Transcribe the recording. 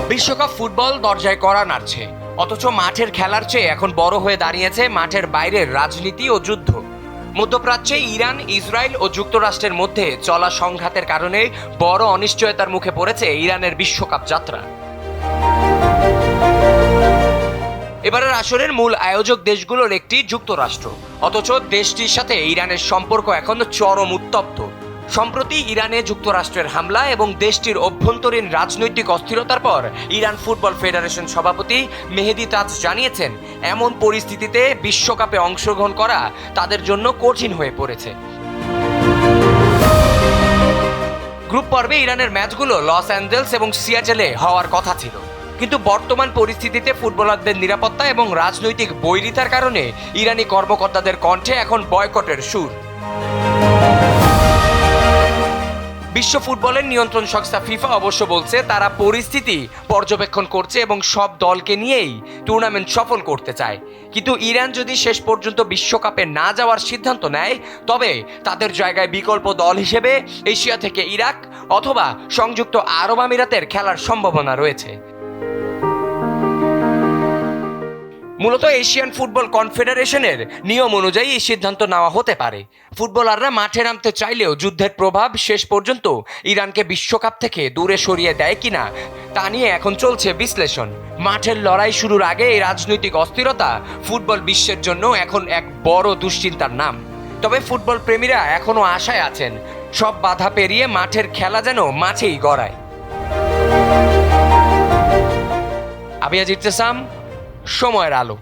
বিশ্বকাপ ফুটবল দরজায় কড়া নাড়ছে, অথচ মাঠের খেলার চেয়ে এখন বড় হয়ে দাঁড়িয়েছে মাঠের বাইরের রাজনীতি ও যুদ্ধ। মধ্যপ্রাচ্যে ইরান, ইসরায়েল ও যুক্তরাষ্ট্রের মধ্যে চলা সংঘাতের কারণে বড় অনিশ্চয়তার মুখে পড়েছে ইরানের বিশ্বকাপ যাত্রা। এবারের আসরের মূল আয়োজক দেশগুলোর একটি যুক্তরাষ্ট্র, অথচ দেশটির সাথে ইরানের সম্পর্ক এখন চরম উত্তপ্ত। সম্প্রতি ইরানে যুক্তরাষ্ট্রের হামলা এবং দেশটির অভ্যন্তরীণ রাজনৈতিক অস্থিরতার পর ইরান ফুটবল ফেডারেশন সভাপতি মেহেদি তাজ জানিয়েছেন, এমন পরিস্থিতিতে বিশ্বকাপে অংশগ্রহণ করা তাদের জন্য কঠিন হয়ে পড়েছে। গ্রুপ পর্বে ইরানের ম্যাচগুলো লস অ্যাঞ্জেলস এবং সিয়াটেলে হওয়ার কথা ছিল, কিন্তু বর্তমান পরিস্থিতিতে ফুটবলারদের নিরাপত্তা এবং রাজনৈতিক বৈরিতার কারণে ইরানি কর্মকর্তাদের কণ্ঠে এখন বয়কটের সুর। বিশ্ব ফুটবলের নিয়ন্ত্রণ সংস্থা ফিফা অবশ্য বলছে তারা পরিস্থিতি পর্যবেক্ষণ করছে এবং সব দলকে নিয়েই টুর্নামেন্ট সফল করতে চায়। কিন্তু ইরান যদি শেষ পর্যন্ত বিশ্বকাপে না যাওয়ার সিদ্ধান্ত নেয়, তবে তাদের জায়গায় বিকল্প দল হিসেবে এশিয়া থেকে ইরাক অথবা সংযুক্ত আরব আমিরাতের খেলার সম্ভাবনা রয়েছে। মূলত এশিয়ান ফুটবল কনফেডারেশনের নিয়ম অনুযায়ী এই সিদ্ধান্ত নেওয়া হতে পারে। ফুটবলাররা মাঠে নামতে চাইলেও যুদ্ধের প্রভাব শেষ পর্যন্ত ইরানকে বিশ্বকাপ থেকে দূরে সরিয়ে দেয় কিনা তা নিয়ে এখন চলছে বিশ্লেষণ। মাঠের লড়াই শুরুর আগে এই রাজনৈতিক অস্থিরতা ফুটবল বিশ্বের জন্য এখন এক বড় দুশ্চিন্তার নাম। তবে ফুটবল প্রেমীরা এখনো আশায় আছেন, সব বাধা পেরিয়ে মাঠের খেলা যেন মাঠেই গড়ায়। আবিয়াজ ইরতেসাম, সময়ের আলো।